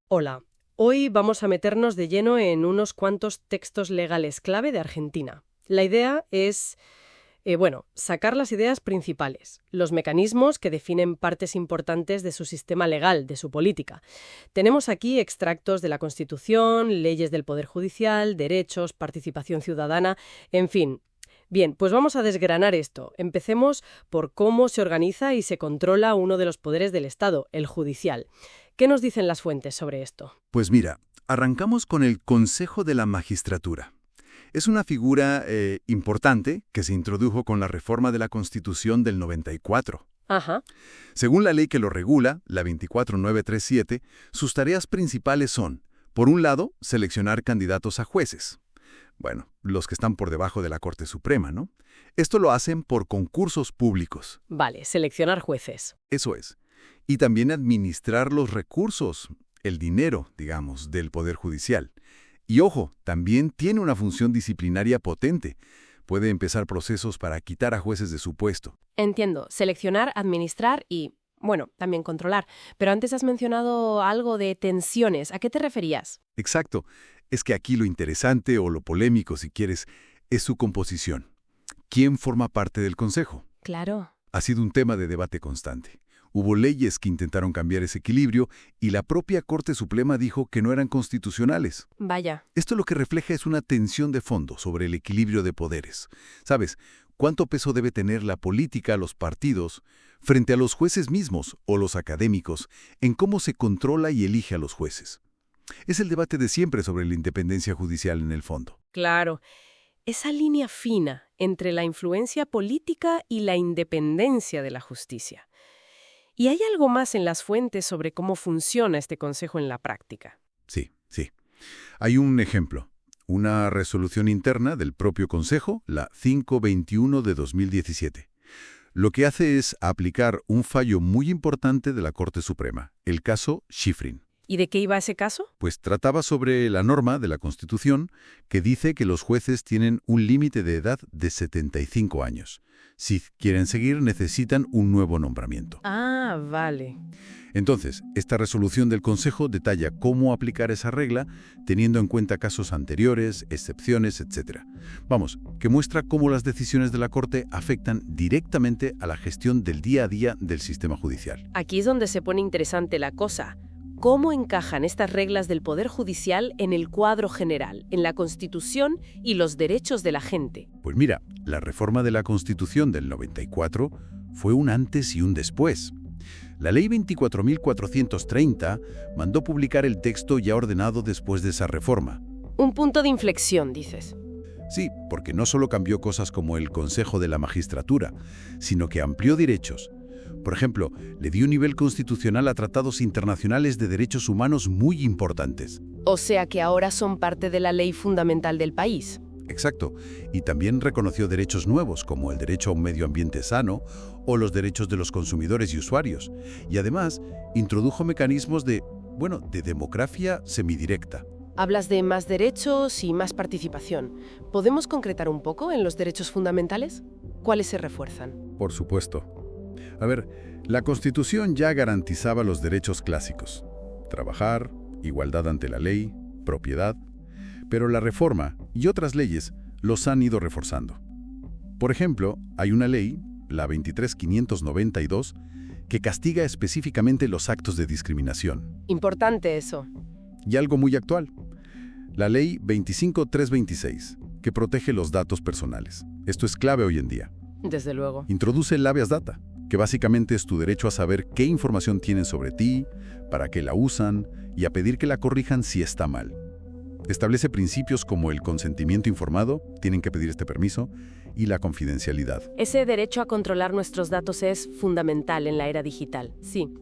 Hola, hoy vamos a meternos de lleno en unos cuantos textos legales clave de Argentina. La idea es, sacar las ideas principales, los mecanismos que definen partes importantes de su sistema legal, de su política. Tenemos aquí extractos de la Constitución, leyes del Poder Judicial, derechos, participación ciudadana, en fin. Bien, pues vamos a desgranar esto. Empecemos por cómo se organiza y se controla uno de los poderes del Estado, el judicial. ¿Qué nos dicen las fuentes sobre esto? Pues mira, arrancamos con el Consejo de la Magistratura. Es una figura importante que se introdujo con la reforma de la Constitución del 94. Ajá. Según la ley que lo regula, la 24937, sus tareas principales son, por un lado, seleccionar candidatos a jueces. Bueno, los que están por debajo de la Corte Suprema, ¿no? Esto lo hacen por concursos públicos. Vale, seleccionar jueces. Eso es. Y también administrar los recursos, el dinero, digamos, del Poder Judicial. Y ojo, también tiene una función disciplinaria potente. Puede empezar procesos para quitar a jueces de su puesto. Entiendo. Seleccionar, administrar y, también controlar. Pero antes has mencionado algo de tensiones. ¿A qué te referías? Exacto. Es que aquí lo interesante o lo polémico, si quieres, es su composición. ¿Quién forma parte del Consejo? Claro. Ha sido un tema de debate constante. Hubo leyes que intentaron cambiar ese equilibrio y la propia Corte Suprema dijo que no eran constitucionales. Vaya. Esto lo que refleja es una tensión de fondo sobre el equilibrio de poderes. ¿Sabes? ¿Cuánto peso debe tener la política, los partidos, frente a los jueces mismos o los académicos en cómo se controla y elige a los jueces? Es el debate de siempre sobre la independencia judicial en el fondo. Claro. Esa línea fina entre la influencia política y la independencia de la justicia. ¿Y hay algo más en las fuentes sobre cómo funciona este consejo en la práctica? Sí. Hay un ejemplo. Una resolución interna del propio Consejo, la 521 de 2017. Lo que hace es aplicar un fallo muy importante de la Corte Suprema, el caso Schifrin. ¿Y de qué iba ese caso? Pues trataba sobre la norma de la Constitución que dice que los jueces tienen un límite de edad de 75 años. Si quieren seguir, necesitan un nuevo nombramiento. Ah, vale. Entonces, esta resolución del Consejo detalla cómo aplicar esa regla teniendo en cuenta casos anteriores, excepciones, etc. Vamos, que muestra cómo las decisiones de la Corte afectan directamente a la gestión del día a día del sistema judicial. Aquí es donde se pone interesante la cosa. ¿Cómo encajan estas reglas del Poder Judicial en el cuadro general, en la Constitución y los derechos de la gente? Pues mira, la reforma de la Constitución del 94 fue un antes y un después. La Ley 24.430 mandó publicar el texto ya ordenado después de esa reforma. Un punto de inflexión, dices. Sí, porque no solo cambió cosas como el Consejo de la Magistratura, sino que amplió derechos. Por ejemplo, le dio un nivel constitucional a tratados internacionales de derechos humanos muy importantes. O sea que ahora son parte de la ley fundamental del país. Exacto. Y también reconoció derechos nuevos, como el derecho a un medio ambiente sano o los derechos de los consumidores y usuarios. Y además, introdujo mecanismos de democracia semidirecta. Hablas de más derechos y más participación. ¿Podemos concretar un poco en los derechos fundamentales? ¿Cuáles se refuerzan? Por supuesto. A ver, la Constitución ya garantizaba los derechos clásicos. Trabajar, igualdad ante la ley, propiedad. Pero la reforma y otras leyes los han ido reforzando. Por ejemplo, hay una ley, la 23.592, que castiga específicamente los actos de discriminación. Importante eso. Y algo muy actual, la ley 25.326, que protege los datos personales. Esto es clave hoy en día. Desde luego. Introduce el habeas data, que básicamente es tu derecho a saber qué información tienen sobre ti, para qué la usan y a pedir que la corrijan si está mal. Establece principios como el consentimiento informado, tienen que pedir este permiso, y la confidencialidad. Ese derecho a controlar nuestros datos es fundamental en la era digital, sí.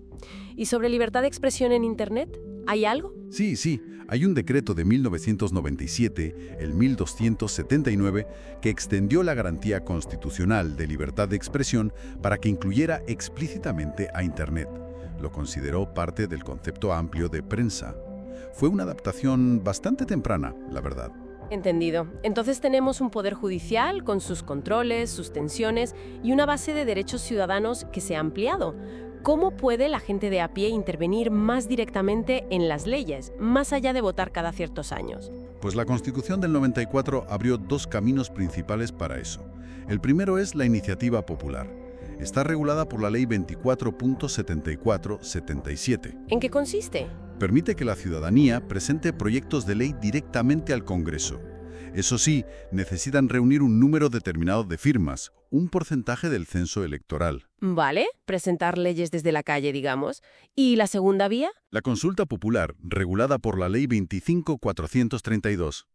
¿Y sobre libertad de expresión en Internet? ¿Hay algo? Sí. Hay un decreto de 1997, el 1279, que extendió la garantía constitucional de libertad de expresión para que incluyera explícitamente a Internet. Lo consideró parte del concepto amplio de prensa. Fue una adaptación bastante temprana, la verdad. Entendido. Entonces tenemos un poder judicial con sus controles, sus tensiones y una base de derechos ciudadanos que se ha ampliado. ¿Cómo puede la gente de a pie intervenir más directamente en las leyes, más allá de votar cada ciertos años? Pues la Constitución del 94 abrió dos caminos principales para eso. El primero es la iniciativa popular. Está regulada por la Ley 24.74/77. ¿En qué consiste? Permite que la ciudadanía presente proyectos de ley directamente al Congreso. Eso sí, necesitan reunir un número determinado de firmas, un porcentaje del censo electoral. Vale, presentar leyes desde la calle, digamos. ¿Y la segunda vía? La consulta popular, regulada por la Ley 25.432.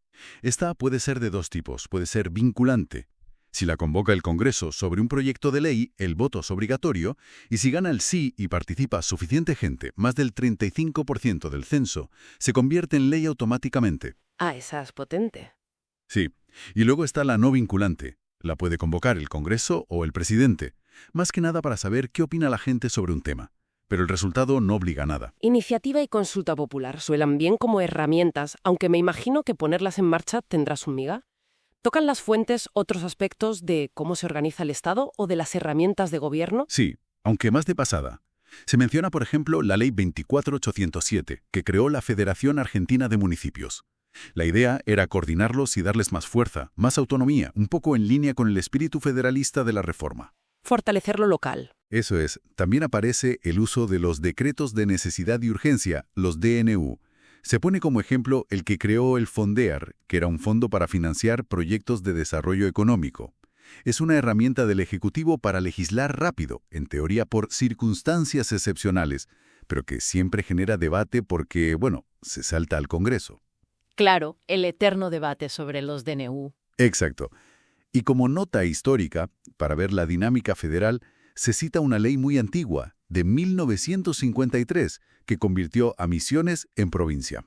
Esta puede ser de dos tipos. Puede ser vinculante. Si la convoca el Congreso sobre un proyecto de ley, el voto es obligatorio, y si gana el sí y participa suficiente gente, más del 35% del censo, se convierte en ley automáticamente. Ah, esa es potente. Sí, y luego está la no vinculante. La puede convocar el Congreso o el presidente, más que nada para saber qué opina la gente sobre un tema. Pero el resultado no obliga a nada. Iniciativa y consulta popular suenan bien como herramientas, aunque me imagino que ponerlas en marcha tendrá su miga. ¿Tocan las fuentes otros aspectos de cómo se organiza el Estado o de las herramientas de gobierno? Sí, aunque más de pasada. Se menciona, por ejemplo, la Ley 24.807, que creó la Federación Argentina de Municipios. La idea era coordinarlos y darles más fuerza, más autonomía, un poco en línea con el espíritu federalista de la reforma. Fortalecer lo local. Eso es. También aparece el uso de los decretos de necesidad y urgencia, los DNU. Se pone como ejemplo el que creó el FONDEAR, que era un fondo para financiar proyectos de desarrollo económico. Es una herramienta del Ejecutivo para legislar rápido, en teoría por circunstancias excepcionales, pero que siempre genera debate porque, se salta al Congreso. Claro, el eterno debate sobre los DNU. Exacto. Y como nota histórica, para ver la dinámica federal, se cita una ley muy antigua, de 1953, que convirtió a Misiones en provincia.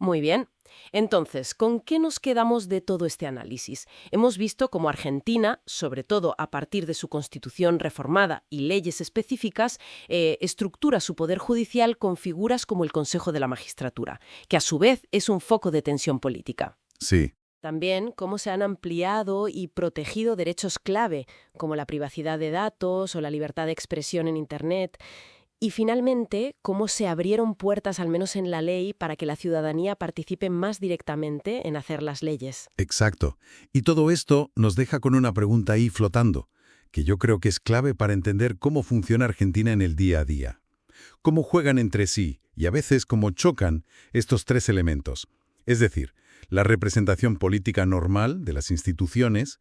Muy bien. Entonces, ¿con qué nos quedamos de todo este análisis? Hemos visto cómo Argentina, sobre todo a partir de su constitución reformada y leyes específicas, estructura su poder judicial con figuras como el Consejo de la Magistratura, que a su vez es un foco de tensión política. Sí. También cómo se han ampliado y protegido derechos clave, como la privacidad de datos o la libertad de expresión en Internet. Y finalmente, cómo se abrieron puertas, al menos en la ley, para que la ciudadanía participe más directamente en hacer las leyes. Exacto. Y todo esto nos deja con una pregunta ahí flotando, que yo creo que es clave para entender cómo funciona Argentina en el día a día. Cómo juegan entre sí y a veces cómo chocan estos tres elementos. Es decir, la representación política normal de las instituciones,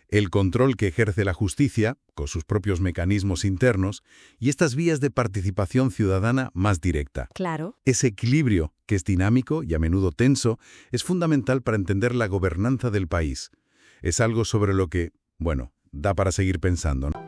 el control que ejerce la justicia, con sus propios mecanismos internos, y estas vías de participación ciudadana más directa. Claro. Ese equilibrio, que es dinámico y a menudo tenso, es fundamental para entender la gobernanza del país. Es algo sobre lo que, da para seguir pensando, ¿no?